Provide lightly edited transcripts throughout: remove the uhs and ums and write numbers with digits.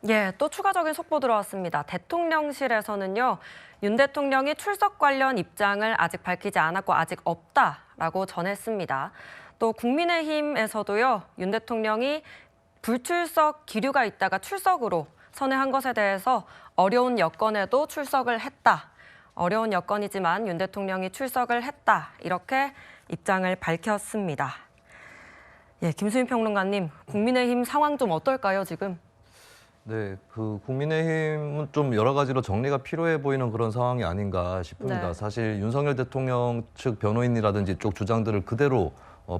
예, 또 추가적인 속보 들어왔습니다. 대통령실에서는요, 윤 대통령이 출석 관련 입장을 아직 밝히지 않았고 아직 없다라고 전했습니다. 또 국민의힘에서도요, 윤 대통령이 불출석 기류가 있다가 출석으로 선회한 것에 대해서 어려운 여건에도 출석을 했다. 어려운 여건이지만 윤 대통령이 출석을 했다. 이렇게 입장을 밝혔습니다. 예, 김수민 평론가님, 국민의힘 상황 좀 어떨까요, 지금? 네, 국민의힘은 좀 여러 가지로 정리가 필요해 보이는 그런 상황이 아닌가 싶습니다. 네. 사실 윤석열 대통령 측 변호인이라든지 쪽 주장들을 그대로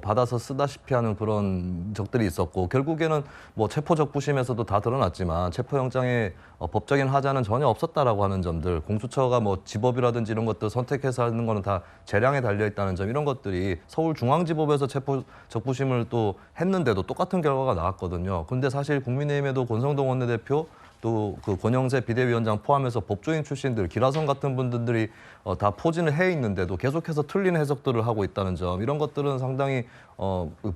받아서 쓰다시피 하는 그런 적들이 있었고, 결국에는 뭐 체포적부심에서도 다 드러났지만 체포영장에 법적인 하자는 전혀 없었다라고 하는 점들, 공수처가 뭐 지법이라든지 이런 것들 선택해서 하는 거는 다 재량에 달려 있다는 점, 이런 것들이 서울중앙지법에서 체포적부심을 또 했는데도 똑같은 결과가 나왔거든요. 근데 사실 국민의힘에도 권성동 원내대표, 또 그 권영세 비대위원장 포함해서 법조인 출신들, 기라성 같은 분들이 다 포진을 해 있는데도 계속해서 틀린 해석들을 하고 있다는 점, 이런 것들은 상당히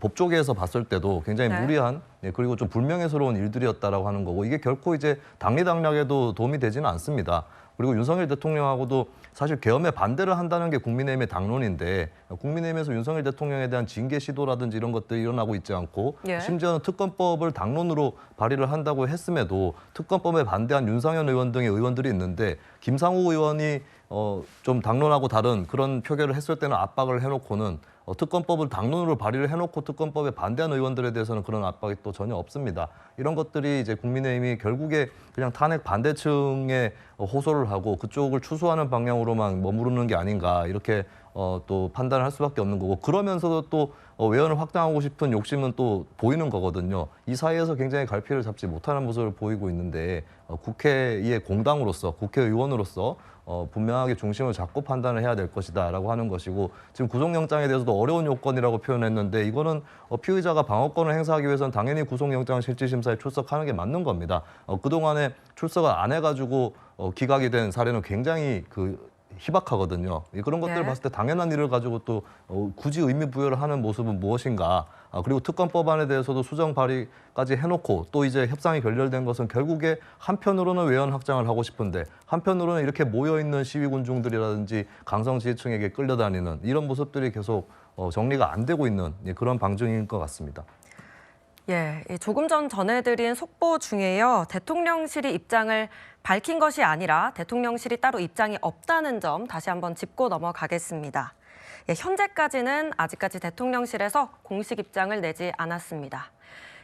법조계에서 봤을 때도 굉장히 네. 무리한, 그리고 좀 불명예스러운 일들이었다라고 하는 거고, 이게 결코 이제 당리당략에도 도움이 되지는 않습니다. 그리고 윤석열 대통령하고도 사실 계엄에 반대를 한다는 게 국민의힘의 당론인데, 국민의힘에서 윤석열 대통령에 대한 징계 시도라든지 이런 것들이 일어나고 있지 않고, 예. 심지어는 특검법을 당론으로 발의를 한다고 했음에도 특검법에 반대한 윤상현 의원 등의 의원들이 있는데, 김상우 의원이 좀 당론하고 다른 그런 표결을 했을 때는 압박을 해놓고는 특검법을 당론으로 발의를 해놓고 특검법에 반대하는 의원들에 대해서는 그런 압박이 또 전혀 없습니다. 이런 것들이 이제 국민의힘이 결국에 그냥 탄핵 반대층에 호소를 하고 그쪽을 추수하는 방향으로만 머무르는 게 아닌가, 이렇게 또 판단을 할 수밖에 없는 거고, 그러면서도 또 외연을 확장하고 싶은 욕심은 또 보이는 거거든요. 이 사이에서 굉장히 갈피를 잡지 못하는 모습을 보이고 있는데, 국회의 공당으로서, 국회의원으로서 분명하게 중심을 잡고 판단을 해야 될 것이다라고 하는 것이고, 지금 구속영장에 대해서도 어려운 요건이라고 표현했는데, 이거는 피의자가 방어권을 행사하기 위해서는 당연히 구속영장 실질심사에 출석하는 게 맞는 겁니다. 그동안에 출석을 안 해가지고 기각이 된 사례는 굉장히 희박하거든요. 그런 것들을 네. 봤을 때 당연한 일을 가지고 또 굳이 의미 부여를 하는 모습은 무엇인가. 그리고 특검법안에 대해서도 수정 발의까지 해놓고 또 이제 협상이 결렬된 것은 결국에 한편으로는 외연 확장을 하고 싶은데, 한편으로는 이렇게 모여있는 시위군중들이라든지 강성 지지층에게 끌려다니는 이런 모습들이 계속 정리가 안 되고 있는 그런 방증인 것 같습니다. 예, 조금 전 전해드린 속보 중에요. 대통령실이 입장을 밝힌 것이 아니라 대통령실이 따로 입장이 없다는 점 다시 한번 짚고 넘어가겠습니다. 예, 현재까지는 아직까지 대통령실에서 공식 입장을 내지 않았습니다.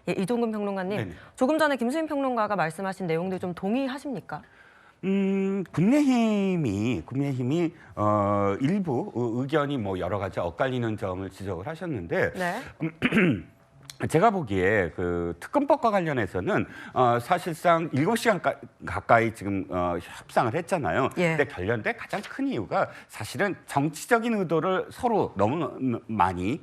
예, 이동근 평론가님, 네네. 조금 전에 김수민 평론가가 말씀하신 내용들 좀 동의하십니까? 국민의힘이 일부 의견이 뭐 여러 가지 엇갈리는 점을 지적을 하셨는데, 네. 제가 보기에 그 특검법과 관련해서는 사실상 7시간 가까이 지금 협상을 했잖아요. 예. 근데 결렬된 가장 큰 이유가 사실은 정치적인 의도를 서로 너무 많이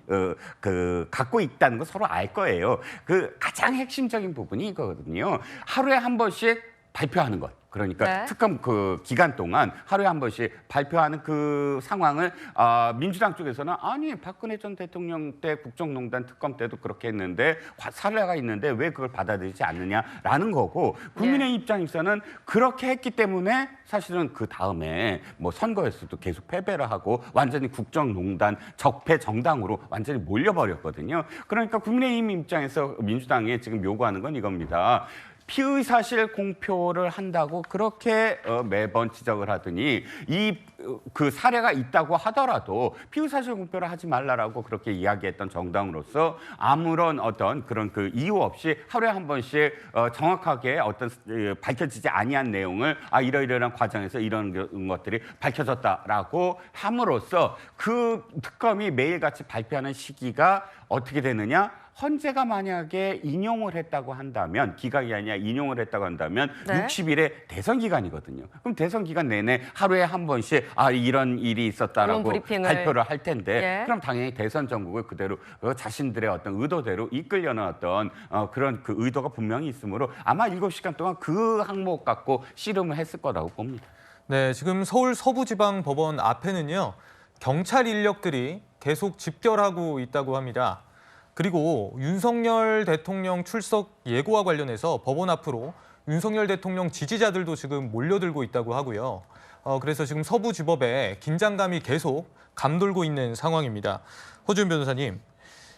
갖고 있다는 거 서로 알 거예요. 그 가장 핵심적인 부분이 이거거든요. 하루에 한 번씩 발표하는 것. 그러니까 네. 특검 그 기간 동안 하루에 한 번씩 발표하는 그 상황을 민주당 쪽에서는 아니 박근혜 전 대통령 때 국정농단 특검 때도 그렇게 했는데 사례가 있는데 왜 그걸 받아들이지 않느냐라는 거고, 국민의 입장에서는 그렇게 했기 때문에 사실은 그 다음에 뭐 선거에서도 계속 패배를 하고 완전히 국정농단 적폐 정당으로 완전히 몰려버렸거든요. 그러니까 국민의힘 입장에서 민주당에 지금 요구하는 건 이겁니다. 피의 사실 공표를 한다고 그렇게 매번 지적을 하더니 그 사례가 있다고 하더라도 피의 사실 공표를 하지 말라라고 그렇게 이야기했던 정당으로서 아무런 어떤 그런 그 이유 없이 하루에 한 번씩 정확하게 어떤 밝혀지지 아니한 내용을 이러이러한 과정에서 이런 것들이 밝혀졌다라고 함으로써 그 특검이 매일같이 발표하는 시기가 어떻게 되느냐? 헌재가 만약에 인용을 했다고 한다면, 기각이 아니라 인용을 했다고 한다면 네. 60일의 대선 기간이거든요. 그럼 대선 기간 내내 하루에 한 번씩 이런 일이 있었다라고 언론 브리핑을. 발표를 할 텐데, 예. 그럼 당연히 대선 전국을 그대로 자신들의 어떤 의도대로 이끌려는 어떤 그런 그 의도가 분명히 있으므로 아마 7시간 동안 그 항목 갖고 씨름을 했을 거라고 봅니다. 네, 지금 서울 서부지방법원 앞에는요, 경찰 인력들이 계속 집결하고 있다고 합니다. 그리고 윤석열 대통령 출석 예고와 관련해서 법원 앞으로 윤석열 대통령 지지자들도 지금 몰려들고 있다고 하고요. 그래서 지금 서부지법에 긴장감이 계속 감돌고 있는 상황입니다. 허준 변호사님,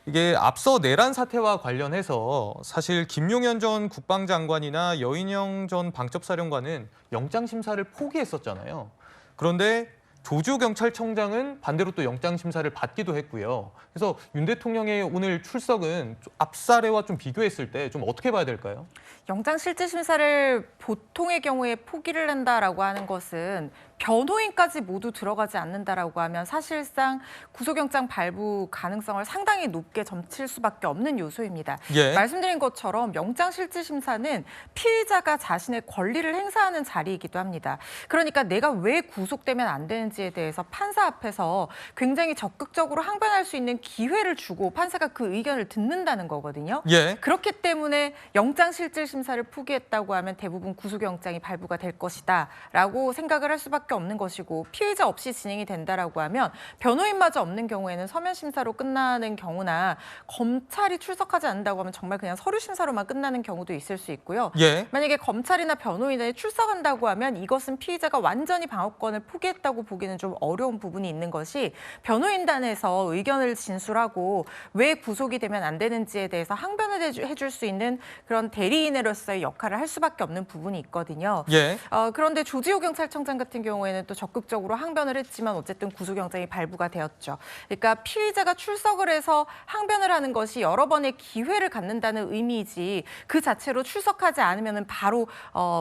이게 앞서 내란 사태와 관련해서 사실 김용현 전 국방장관이나 여인영 전 방첩사령관은 영장 심사를 포기했었잖아요. 그런데 조주 경찰청장은 반대로 또 영장 심사를 받기도 했고요. 그래서 윤 대통령의 오늘 출석은 앞사례와 좀 비교했을 때 좀 어떻게 봐야 될까요? 영장 실질 심사를 보통의 경우에 포기를 한다라고 하는 것은 변호인까지 모두 들어가지 않는다라고 하면 사실상 구속영장 발부 가능성을 상당히 높게 점칠 수밖에 없는 요소입니다. 예. 말씀드린 것처럼 영장 실질 심사는 피의자가 자신의 권리를 행사하는 자리이기도 합니다. 그러니까 내가 왜 구속되면 안 되는지에 대해서 판사 앞에서 굉장히 적극적으로 항변할 수 있는 기회를 주고 판사가 그 의견을 듣는다는 거거든요. 예. 그렇기 때문에 영장 실질 심사를 포기했다고 하면 대부분 구속영장이 발부가 될 것이다라고 생각을 할 수밖에 없는 것이고, 피의자 없이 진행이 된다라고 하면 변호인마저 없는 경우에는 서면 심사로 끝나는 경우나 검찰이 출석하지 않는다고 하면 정말 그냥 서류 심사로만 끝나는 경우도 있을 수 있고요. 예. 만약에 검찰이나 변호인이 출석한다고 하면 이것은 피의자가 완전히 방어권을 포기했다고 보기는 좀 어려운 부분이 있는 것이, 변호인단에서 의견을 진술하고 왜 구속이 되면 안 되는지에 대해서 항변을 해줄 수 있는 그런 대리인으로서의 역할을 할 수밖에 없는 부분이 있거든요. 예. 그런데 조지호 경찰청장 같은 경우에는 또 적극적으로 항변을 했지만 어쨌든 구속영장이 발부가 되었죠. 그러니까 피의자가 출석을 해서 항변을 하는 것이 여러 번의 기회를 갖는다는 의미이지, 그 자체로 출석하지 않으면 바로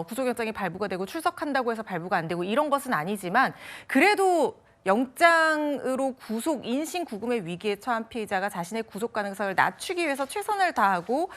구속영장이 발부가 되고 출석한다고 해서 발부가 안 되고 이런 것은 아니지만, 그래도 영장으로 구속, 인신 구금의 위기에 처한 피의자가 자신의 구속 가능성을 낮추기 위해서 최선을 다하고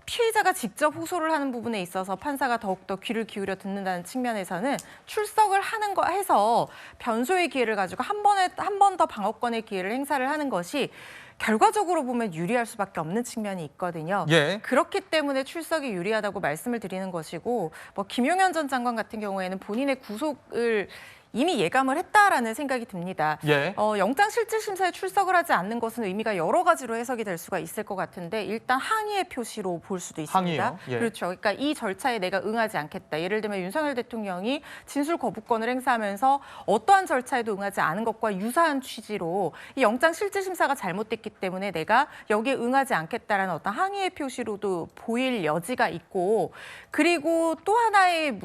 피의자가 직접 호소를 하는 부분에 있어서 판사가 더욱더 귀를 기울여 듣는다는 측면에서는 출석을 하는 거 해서 변소의 기회를 가지고 한 번 더 방어권의 기회를 행사를 하는 것이 결과적으로 보면 유리할 수밖에 없는 측면이 있거든요. 예. 그렇기 때문에 출석이 유리하다고 말씀을 드리는 것이고, 김용현 전 장관 같은 경우에는 본인의 구속을 이미 예감을 했다라는 생각이 듭니다. 예. 영장 실질 심사에 출석을 하지 않는 것은 의미가 여러 가지로 해석이 될 수가 있을 것 같은데, 일단 항의의 표시로 볼 수도 있습니다. 항의요? 예. 그렇죠. 그러니까 이 절차에 내가 응하지 않겠다. 예를 들면 윤석열 대통령이 진술 거부권을 행사하면서 어떠한 절차에도 응하지 않은 것과 유사한 취지로 이 영장 실질 심사가 잘못됐기 때문에 내가 여기에 응하지 않겠다라는 어떤 항의의 표시로도 보일 여지가 있고, 그리고 또 하나의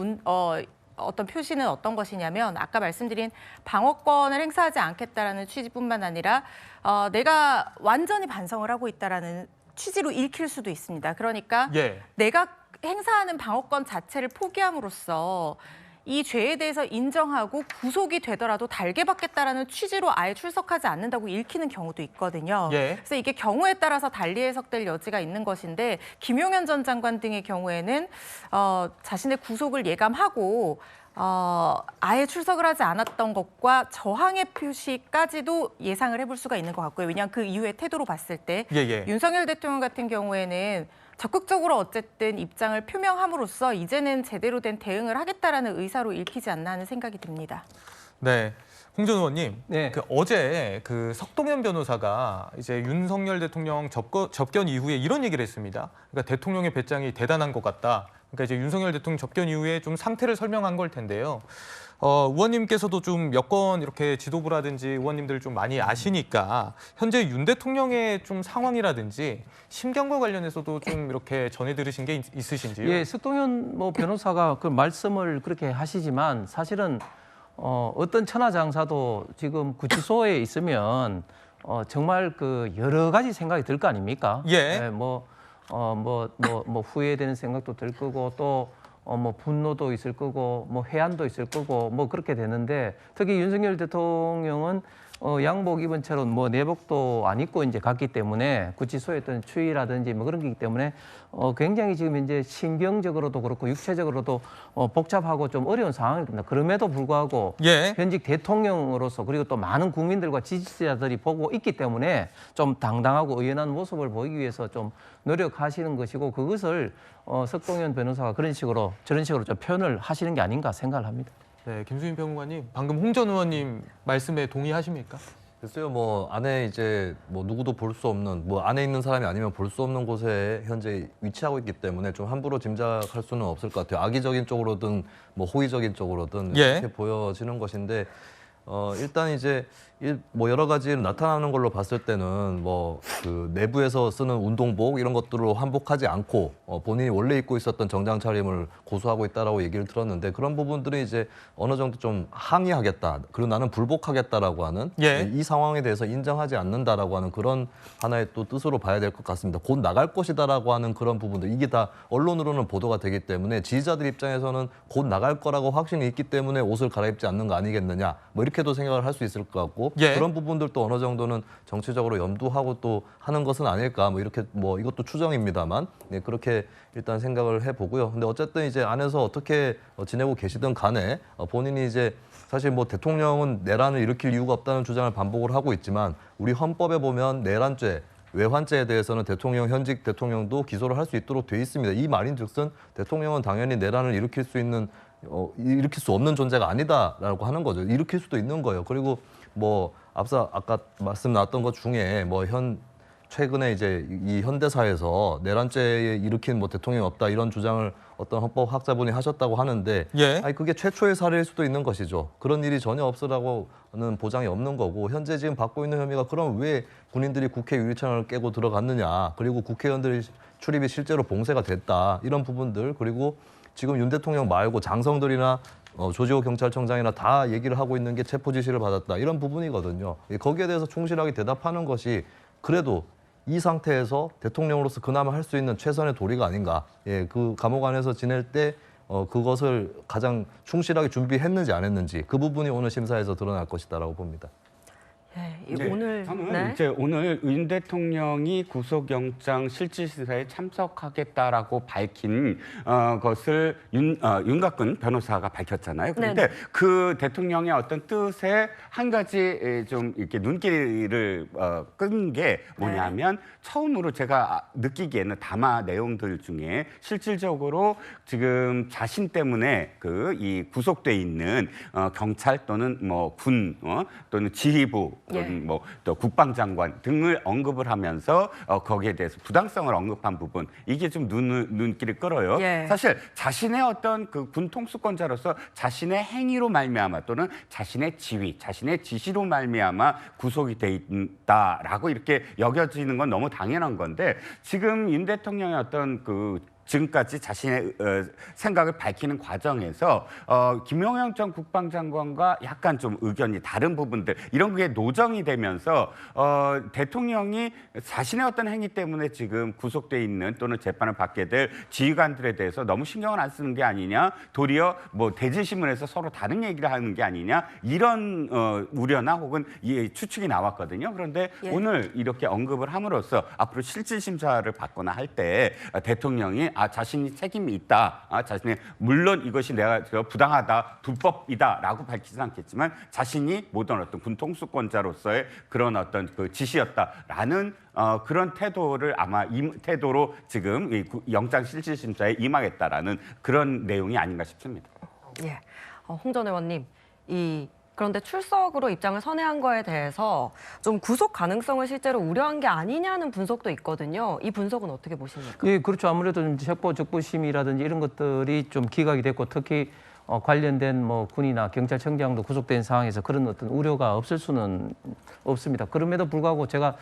어떤 표시는 어떤 것이냐면, 아까 말씀드린 방어권을 행사하지 않겠다라는 취지뿐만 아니라 내가 완전히 반성을 하고 있다라는 취지로 읽힐 수도 있습니다. 그러니까 예. 내가 행사하는 방어권 자체를 포기함으로써 이 죄에 대해서 인정하고 구속이 되더라도 달게 받겠다라는 취지로 아예 출석하지 않는다고 읽히는 경우도 있거든요. 예. 그래서 이게 경우에 따라서 달리 해석될 여지가 있는 것인데, 김용현 전 장관 등의 경우에는 자신의 구속을 예감하고 아예 출석을 하지 않았던 것과 저항의 표시까지도 예상을 해볼 수가 있는 것 같고요. 왜냐하면 그 이후의 태도로 봤을 때 예. 윤석열 대통령 같은 경우에는 적극적으로 어쨌든 입장을 표명함으로써 이제는 제대로 된 대응을 하겠다라는 의사로 읽히지 않나 하는 생각이 듭니다. 네. 홍 전 의원님, 네. 어제 석동현 변호사가 이제 윤석열 대통령 접견 이후에 이런 얘기를 했습니다. 그러니까 대통령의 배짱이 대단한 것 같다. 그러니까 이제 윤석열 대통령 접견 이후에 좀 상태를 설명한 걸 텐데요. 의원님께서도 좀 여권 이렇게 지도부라든지 의원님들 좀 많이 아시니까 현재 윤 대통령의 좀 상황이라든지 심경과 관련해서도 좀 이렇게 전해 들으신 게 있으신지요? 예, 석동현 말씀을 그 말씀을 그렇게 하시지만 사실은 어떤 천하장사도 지금 구치소에 있으면 정말 그 여러 가지 생각이 들 거 아닙니까? 예. 후회되는 생각도 들 거고 또 분노도 있을 거고 회한도 있을 거고 그렇게 되는데, 특히 윤석열 대통령은 양복 입은 채로 내복도 안 입고 이제 갔기 때문에 구치소에 어떤 추위라든지 그런 게 있기 때문에 굉장히 지금 이제 신경적으로도 그렇고 육체적으로도 복잡하고 좀 어려운 상황입니다. 그럼에도 불구하고 예. 현직 대통령으로서 그리고 또 많은 국민들과 지지자들이 보고 있기 때문에 좀 당당하고 의연한 모습을 보이기 위해서 좀 노력하시는 것이고, 그것을 석동현 변호사가 저런 식으로 좀 표현을 하시는 게 아닌가 생각을 합니다. 네, 김수민 평론가님, 방금 홍 전 의원님 말씀에 동의하십니까? 글쎄요, 뭐 안에 이제 뭐 누구도 볼 수 없는 뭐 안에 있는 사람이 아니면 볼 수 없는 곳에 현재 위치하고 있기 때문에 좀 함부로 짐작할 수는 없을 것 같아요. 악의적인 쪽으로든 뭐 호의적인 쪽으로든 예. 이렇게 보여지는 것인데 일단 이제 뭐 여러 가지 나타나는 걸로 봤을 때는 뭐 그 내부에서 쓰는 운동복 이런 것들로 환복하지 않고 본인이 원래 입고 있었던 정장 차림을 고수하고 있다라고 얘기를 들었는데 그런 부분들이 이제 어느 정도 좀 항의하겠다. 그리고 나는 불복하겠다라고 하는 예. 이 상황에 대해서 인정하지 않는다라고 하는 그런 하나의 또 뜻으로 봐야 될 것 같습니다. 곧 나갈 것이다라고 하는 그런 부분들 이게 다 언론으로는 보도가 되기 때문에 지지자들 입장에서는 곧 나갈 거라고 확신이 있기 때문에 옷을 갈아입지 않는 거 아니겠느냐 뭐 이렇게도 생각을 할 수 있을 것 같고 예. 그런 부분들도 어느 정도는 정치적으로 염두하고 또 하는 것은 아닐까 뭐 이렇게 뭐 이것도 추정입니다만 네, 그렇게 일단 생각을 해보고요. 근데 어쨌든 이제 안에서 어떻게 지내고 계시든 간에 본인이 이제 사실 뭐 대통령은 내란을 일으킬 이유가 없다는 주장을 반복을 하고 있지만 우리 헌법에 보면 내란죄 외환죄에 대해서는 현직 대통령도 기소를 할 수 있도록 돼 있습니다. 이 말인즉슨 대통령은 당연히 내란을 일으킬 수 없는 존재가 아니다라고 하는 거죠. 일으킬 수도 있는 거예요. 그리고 뭐 앞서 아까 말씀 나왔던 것 중에 뭐 최근에 이제 이 현대사에서 내란죄에 일으킨 뭐 대통령이 없다 이런 주장을 어떤 헌법학자분이 하셨다고 하는데 예. 아니 그게 최초의 사례일 수도 있는 것이죠. 그런 일이 전혀 없으라고는 보장이 없는 거고 현재 지금 받고 있는 혐의가 그럼 왜 군인들이 국회 유리창을 깨고 들어갔느냐 그리고 국회의원들이 출입이 실제로 봉쇄가 됐다 이런 부분들 그리고 지금 윤 대통령 말고 장성들이나 조지호 경찰청장이나 다 얘기를 하고 있는 게 체포 지시를 받았다 이런 부분이거든요. 거기에 대해서 충실하게 대답하는 것이 그래도 이 상태에서 대통령으로서 그나마 할 수 있는 최선의 도리가 아닌가. 예, 그 감옥 안에서 지낼 때 그것을 가장 충실하게 준비했는지 안 했는지 그 부분이 오늘 심사에서 드러날 것이다라고 봅니다. 예, 네, 오늘 저는 이제 오늘 윤 대통령이 구속영장 실질심사에 참석하겠다라고 밝힌 것을 윤곽근 변호사가 밝혔잖아요. 그런데 그 대통령의 어떤 뜻에 한 가지 좀 이렇게 눈길을 끈 게 뭐냐면 처음으로 제가 느끼기에는 담화 내용들 중에 실질적으로 지금 자신 때문에 이 구속돼 있는 경찰 또는 뭐 군 또는 지휘부 또는 뭐 또 국방장관 등을 언급을 하면서 거기에 대해서 부당성을 언급한 부분 이게 좀 눈길을 끌어요. 예. 사실 자신의 어떤 그 군 통수권자로서 자신의 행위로 말미암아 또는 자신의 지휘, 자신의 지시로 말미암아 구속이 돼 있다라고 이렇게 여겨지는 건 너무 당연한 건데 지금 윤 대통령의 어떤 지금까지 자신의 생각을 밝히는 과정에서 김용현 전 국방장관과 약간 좀 의견이 다른 부분들 이런 게 노정이 되면서 대통령이 자신의 어떤 행위 때문에 지금 구속돼 있는 또는 재판을 받게 될 지휘관들에 대해서 너무 신경을 안 쓰는 게 아니냐 도리어 뭐 대질신문에서 서로 다른 얘기를 하는 게 아니냐 이런 우려나 혹은 추측이 나왔거든요. 그런데 오늘 이렇게 언급을 함으로써 앞으로 실질심사를 받거나 할 때 대통령이 자신이 책임이 있다. 자신의 물론 이것이 내가 부당하다, 불법이다라고 밝히진 않겠지만 자신이 모든 어떤 군 통수권자로서의 그런 어떤 지시였다라는 그런 태도를 아마 태도로 지금 이 영장 실질심사에 임하겠다라는 그런 내용이 아닌가 싶습니다. 예, 홍 전 의원님 그런데 출석으로 입장을 선회한 거에 대해서 좀 구속 가능성을 실제로 우려한 게 아니냐는 분석도 있거든요. 이 분석은 어떻게 보십니까? 예, 그렇죠. 아무래도 좀 적부심이라든지 이런 것들이 좀 기각이 됐고 특히 관련된 뭐 군이나 경찰청장도 구속된 상황에서 그런 어떤 우려가 없을 수는 없습니다. 그럼에도 불구하고 제가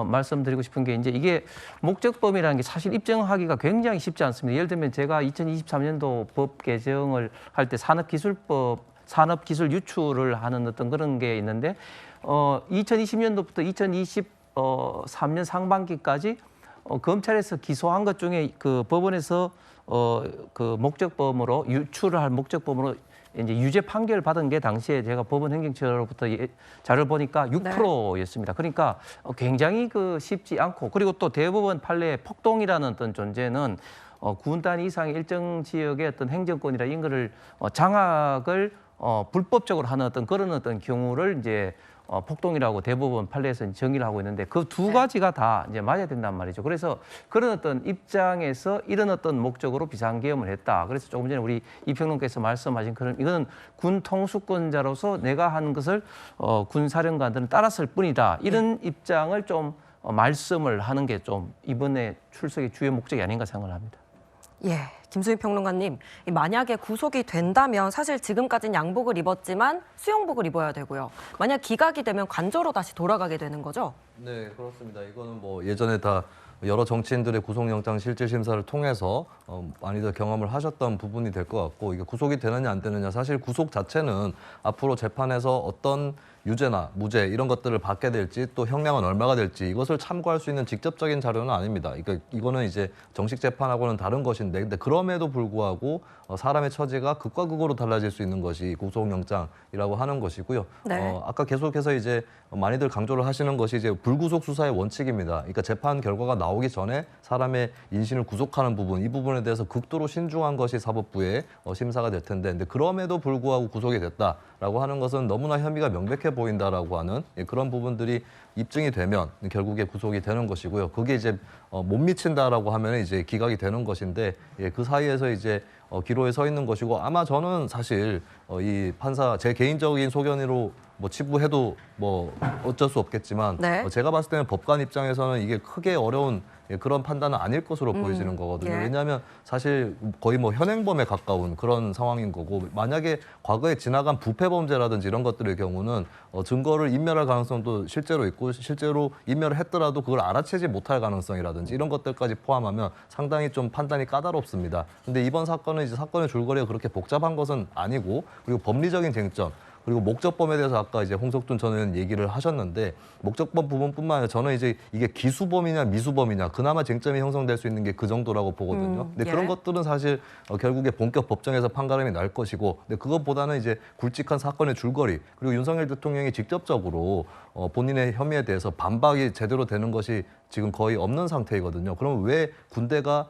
말씀드리고 싶은 게 이제 이게 목적범이라는 게 사실 입증하기가 굉장히 쉽지 않습니다. 예를 들면 제가 2023년도 법 개정을 할 때 산업기술 유출을 하는 어떤 그런 게 있는데 2020년도부터 2023년 상반기까지 검찰에서 기소한 것 중에 그 법원에서 그 목적범으로 유출을 할 목적범으로 이제 유죄 판결을 받은 게 당시에 제가 법원 행정처로부터 자료를 보니까 6%였습니다. 그러니까 굉장히 쉽지 않고 그리고 또 대법원 판례 폭동이라는 어떤 존재는 군 단위 이상의 일정 지역의 어떤 행정권이나 이런 거를 장악을 불법적으로 하는 어떤 그런 어떤 경우를 이제 폭동이라고 대법원 판례에서 정의를 하고 있는데 그 두 가지가 다 이제 맞아야 된단 말이죠. 그래서 그런 어떤 입장에서 이런 어떤 목적으로 비상계엄을 했다. 그래서 조금 전에 우리 이평론께서 말씀하신 그런 이거는 군 통수권자로서 내가 한 것을 군 사령관들은 따랐을 뿐이다. 이런 입장을 좀 말씀을 하는 게 좀 이번에 출석의 주요 목적이 아닌가 생각을 합니다. 예, 김수희 평론가님, 만약에 구속이 된다면 사실 지금까지는 양복을 입었지만 수영복을 입어야 되고요. 만약 기각이 되면 관저로 다시 돌아가게 되는 거죠? 네, 그렇습니다. 이거는 뭐 예전에 다 여러 정치인들의 구속영장 실질 심사를 통해서 많이들 경험을 하셨던 부분이 될 것 같고, 이게 구속이 되느냐 안 되느냐, 사실 구속 자체는 앞으로 재판에서 어떤 유죄나 무죄 이런 것들을 받게 될지, 또 형량은 얼마가 될지 이것을 참고할 수 있는 직접적인 자료는 아닙니다. 그러니까 이거는 이제 정식 재판하고는 다른 것인데, 근데 그럼에도 불구하고 사람의 처지가 극과 극으로 달라질 수 있는 것이 구속영장이라고 하는 것이고요. 네. 아까 계속해서 이제 많이들 강조를 하시는 것이 이제 불구속 수사의 원칙입니다. 그러니까 재판 결과가 나오기 전에 사람의 인신을 구속하는 부분, 이 부분에 대해서 극도로 신중한 것이 사법부의 심사가 될 텐데, 근데 그럼에도 불구하고 구속이 됐다라고 하는 것은 너무나 혐의가 명백해 보인다라고 하는 그런 부분들이 입증이 되면 결국에 구속이 되는 것이고요. 그게 이제 못 미친다라고 하면 이제 기각이 되는 것인데, 그 사이에서 이제 기로에 서 있는 것이고, 아마 저는 사실 이 판사 제 개인적인 소견으로 뭐 치부해도 뭐 어쩔 수 없겠지만, 네. 제가 봤을 때는 법관 입장에서는 이게 크게 어려운 그런 판단은 아닐 것으로 보여지는 거거든요. 예. 왜냐하면 사실 거의 뭐 현행범에 가까운 그런 상황인 거고, 만약에 과거에 지나간 부패 범죄라든지 이런 것들의 경우는 증거를 인멸할 가능성도 실제로 있고, 실제로 인멸을 했더라도 그걸 알아채지 못할 가능성이라든지 이런 것들까지 포함하면 상당히 좀 판단이 까다롭습니다. 근데 이번 사건은 이제 사건의 줄거리가 그렇게 복잡한 것은 아니고, 그리고 법리적인 쟁점, 그리고 목적범에 대해서 아까 이제 홍석준 전 의원 얘기를 하셨는데, 목적범 부분뿐만 아니라 저는 이제 이게 기수범이냐 미수범이냐 그나마 쟁점이 형성될 수 있는 게 그 정도라고 보거든요. 근데 예. 그런 것들은 사실 결국에 본격 법정에서 판가름이 날 것이고, 근데 그것보다는 이제 굵직한 사건의 줄거리, 그리고 윤석열 대통령이 직접적으로 본인의 혐의에 대해서 반박이 제대로 되는 것이 지금 거의 없는 상태이거든요. 그러면 왜 군대가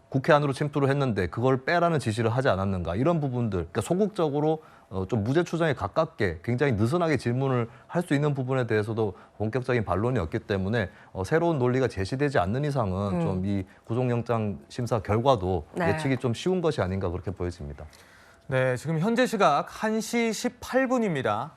국회 안으로 침투를 했는데 그걸 빼라는 지시를 하지 않았는가, 이런 부분들, 그러니까 소극적으로 좀 무죄 추정에 가깝게 굉장히 느슨하게 질문을 할 수 있는 부분에 대해서도 본격적인 반론이 없기 때문에 새로운 논리가 제시되지 않는 이상은 좀 이 구속영장 심사 결과도 네. 예측이 좀 쉬운 것이 아닌가 그렇게 보여집니다. 네, 지금 현재 시각 1시 18분입니다.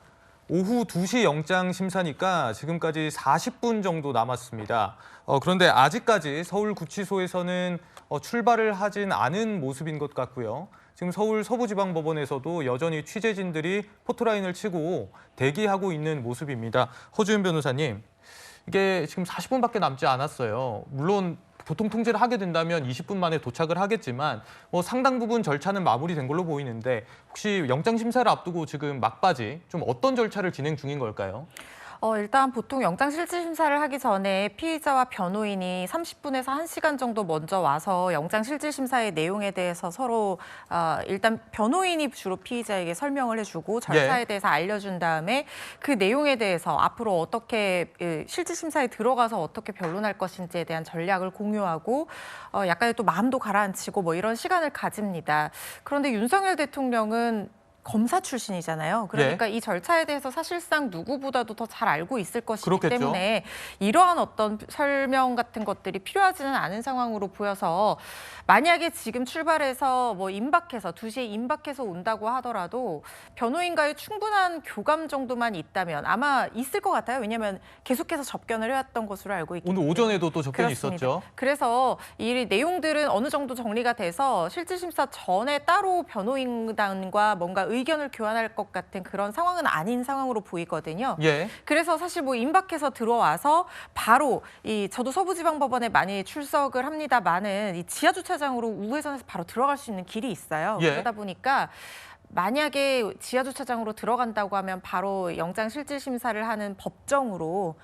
오후 2시 영장 심사니까 지금까지 40분 정도 남았습니다. 그런데 아직까지 서울구치소에서는 출발을 하진 않은 모습인 것 같고요. 지금 서울 서부지방법원에서도 여전히 취재진들이 포토라인을 치고 대기하고 있는 모습입니다. 허주윤 변호사님, 이게 지금 40분밖에 남지 않았어요. 물론 보통 통제를 하게 된다면 20분 만에 도착을 하겠지만 뭐 상당 부분 절차는 마무리된 걸로 보이는데, 혹시 영장 심사를 앞두고 지금 막바지 좀 어떤 절차를 진행 중인 걸까요? 일단 보통 영장실질심사를 하기 전에 피의자와 변호인이 30분에서 1시간 정도 먼저 와서 영장실질심사의 내용에 대해서 서로 일단 변호인이 주로 피의자에게 설명을 해주고 절차에 대해서 알려준 다음에 그 내용에 대해서 앞으로 어떻게 실질심사에 들어가서 어떻게 변론할 것인지에 대한 전략을 공유하고 약간의 또 마음도 가라앉히고 뭐 이런 시간을 가집니다. 그런데 윤석열 대통령은 검사 출신이잖아요. 그러니까 이 절차에 대해서 사실상 누구보다도 더 잘 알고 있을 것이기 그렇겠죠. 때문에 이러한 어떤 설명 같은 것들이 필요하지는 않은 상황으로 보여서, 만약에 지금 출발해서 뭐 임박해서 2시에 임박해서 온다고 하더라도 변호인과의 충분한 교감 정도만 있다면 아마 있을 것 같아요. 왜냐하면 계속해서 접견을 해왔던 것으로 알고 있기 때문에. 오늘 오전에도 또 접견이 그렇습니다. 있었죠. 그래서 이 내용들은 어느 정도 정리가 돼서 실질심사 전에 따로 변호인단과 뭔가 의견을 교환할 것 같은 그런 상황은 아닌 상황으로 보이거든요. 예. 그래서 사실 뭐 임박해서 들어와서 바로 저도 서부지방법원에 많이 출석을 합니다만은 이 지하주차장으로 우회전해서 바로 들어갈 수 있는 길이 있어요. 예. 그러다 보니까 만약에 지하주차장으로 들어간다고 하면 바로 영장실질심사를 하는 법정으로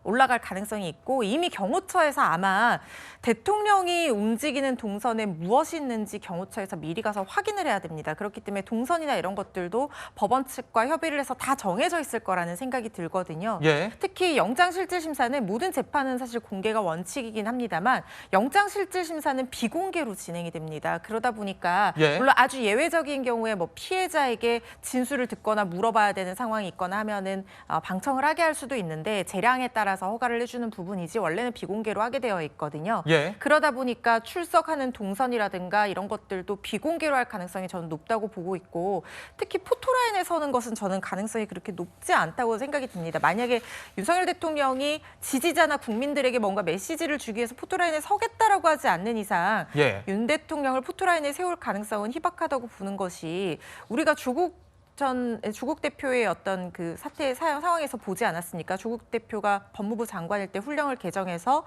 올라갈 가능성이 있고 이미 경호처에서 아마 대통령이 움직이는 동선에 무엇이 있는지 경호처에서 미리 가서 확인을 해야 됩니다. 그렇기 때문에 동선이나 이런 것들도 법원 측과 협의를 해서 다 정해져 있을 거라는 생각이 들거든요. 예. 특히 영장실질심사는 모든 재판은 사실 공개가 원칙이긴 합니다만 영장실질심사는 비공개로 진행이 됩니다. 그러다 보니까 예. 물론 아주 예외적인 경우에 뭐 피해자에게 진술을 듣거나 물어봐야 되는 상황이 있거나 하면은 방청을 하게 할 수도 있는데 재량에 따라서 허가를 해주는 부분이지 원래는 비공개로 하게 되어 있거든요. 예. 그러다 보니까 출석하는 동선이라든가 이런 것들도 비공개로 할 가능성이 저는 높다고 보고 있고 특히 포토라인에 서는 것은 저는 가능성이 그렇게 높지 않다고 생각이 듭니다. 만약에 윤석열 대통령이 지지자나 국민들에게 뭔가 메시지를 주기 위해서 포토라인에 서겠다라고 하지 않는 이상 예. 윤 대통령을 포토라인에 세울 가능성은 희박하다고 보는 것이 우리가 조국 대표의 어떤 그 사태 상황에서 보지 않았습니까? 조국 대표가 법무부 장관일 때 훈령을 개정해서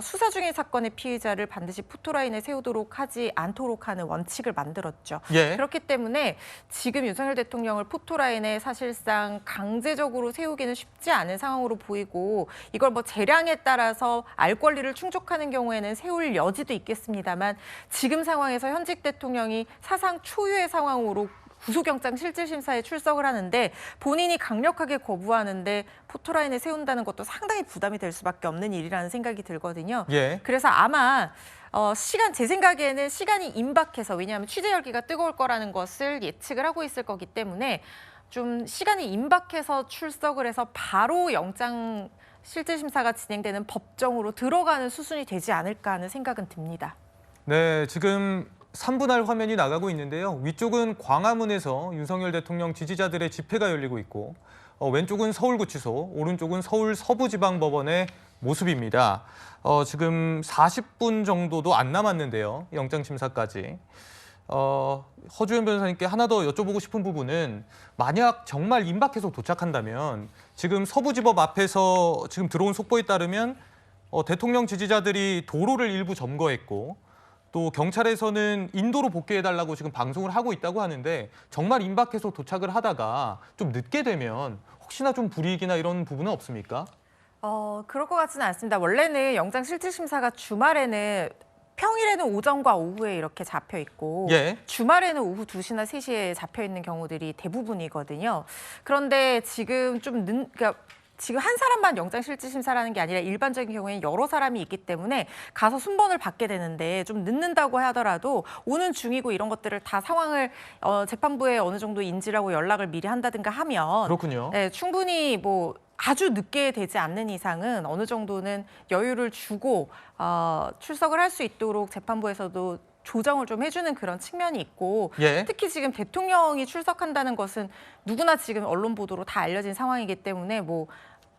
수사 중인 사건의 피의자를 반드시 포토라인에 세우도록 하지 않도록 하는 원칙을 만들었죠. 예. 그렇기 때문에 지금 윤석열 대통령을 포토라인에 사실상 강제적으로 세우기는 쉽지 않은 상황으로 보이고 이걸 뭐 재량에 따라서 알 권리를 충족하는 경우에는 세울 여지도 있겠습니다만 지금 상황에서 현직 대통령이 사상 초유의 상황으로 구속영장 실질심사에 출석을 하는데 본인이 강력하게 거부하는데 포토라인에 세운다는 것도 상당히 부담이 될 수밖에 없는 일이라는 생각이 들거든요. 예. 그래서 아마 제 생각에는 시간이 임박해서 왜냐하면 취재 열기가 뜨거울 거라는 것을 예측을 하고 있을 거기 때문에 좀 시간이 임박해서 출석을 해서 바로 영장 실질심사가 진행되는 법정으로 들어가는 수순이 되지 않을까 하는 생각은 듭니다. 네, 지금 3분할 화면이 나가고 있는데요. 위쪽은 광화문에서 윤석열 대통령 지지자들의 집회가 열리고 있고 왼쪽은 서울구치소, 오른쪽은 서울 서부지방법원의 모습입니다. 지금 40분 정도도 안 남았는데요. 영장심사까지. 허주연 변호사님께 하나 더 여쭤보고 싶은 부분은 만약 정말 임박해서 도착한다면 지금 서부지법 앞에서 지금 들어온 속보에 따르면 대통령 지지자들이 도로를 일부 점거했고 또 경찰에서는 인도로 복귀해달라고 지금 방송을 하고 있다고 하는데 정말 임박해서 도착을 하다가 좀 늦게 되면 혹시나 좀 불이익이나 이런 부분은 없습니까? 그럴 것 같지는 않습니다. 원래는 영장 실질심사가 평일에는 오전과 오후에 이렇게 잡혀 있고 예. 주말에는 오후 2시나 3시에 잡혀 있는 경우들이 대부분이거든요. 그런데 지금 그러니까 지금 한 사람만 영장실질심사라는 게 아니라 일반적인 경우에는 여러 사람이 있기 때문에 가서 순번을 받게 되는데 좀 늦는다고 하더라도 오는 중이고 이런 것들을 다 상황을 재판부에 어느 정도 인지를 하고 연락을 미리 한다든가 하면 그렇군요. 네, 충분히 뭐 아주 늦게 되지 않는 이상은 어느 정도는 여유를 주고 출석을 할 수 있도록 재판부에서도 조정을 좀 해주는 그런 측면이 있고 예. 특히 지금 대통령이 출석한다는 것은 누구나 지금 언론 보도로 다 알려진 상황이기 때문에 뭐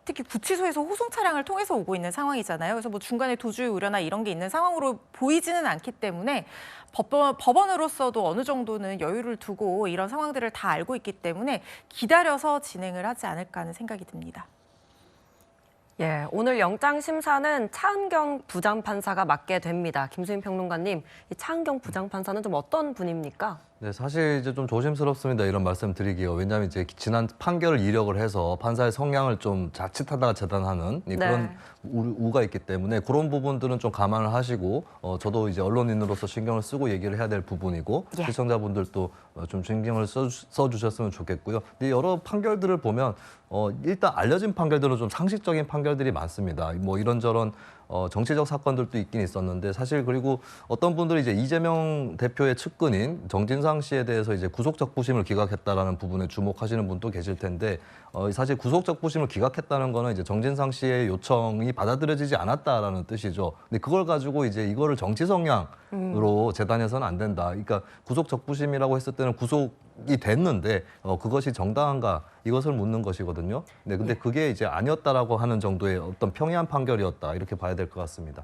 특히 구치소에서 호송 차량을 통해서 오고 있는 상황이잖아요. 그래서 뭐 중간에 도주의 우려나 이런 게 있는 상황으로 보이지는 않기 때문에 법원으로서도 어느 정도는 여유를 두고 이런 상황들을 다 알고 있기 때문에 기다려서 진행을 하지 않을까 하는 생각이 듭니다. 예, 오늘 영장 심사는 차은경 부장판사가 맡게 됩니다. 김수인 평론가님, 이 차은경 부장판사는 좀 어떤 분입니까? 네, 사실 이제 좀 조심스럽습니다. 이런 말씀 드리기요. 왜냐하면 이제 지난 판결을 이력을 해서 판사의 성향을 좀 자칫하다가 재단하는 그런 우가 있기 때문에 그런 부분들은 좀 감안을 하시고 저도 이제 언론인으로서 신경을 쓰고 얘기를 해야 될 부분이고 예. 시청자분들도 좀 신경을 써주셨으면 좋겠고요. 근데 여러 판결들을 보면 일단 알려진 판결들은 좀 상식적인 판결들이 많습니다. 뭐 이런저런 정치적 사건들도 있긴 있었는데 사실 그리고 어떤 분들이 이제 이재명 대표의 측근인 정진상 씨에 대해서 이제 구속적부심을 기각했다라는 부분에 주목하시는 분도 계실 텐데 사실 구속적부심을 기각했다는 거는 이제 정진상 씨의 요청이 받아들여지지 않았다라는 뜻이죠. 근데 그걸 가지고 이제 이거를 정치 성향으로 재단해서는 안 된다. 그러니까 구속적부심이라고 했을 때는 구속이 됐는데 그것이 정당한가 이것을 묻는 것이거든요. 네, 근데 그게 이제 아니었다라고 하는 정도의 어떤 평이한 판결이었다 이렇게 봐야 될 것 같습니다.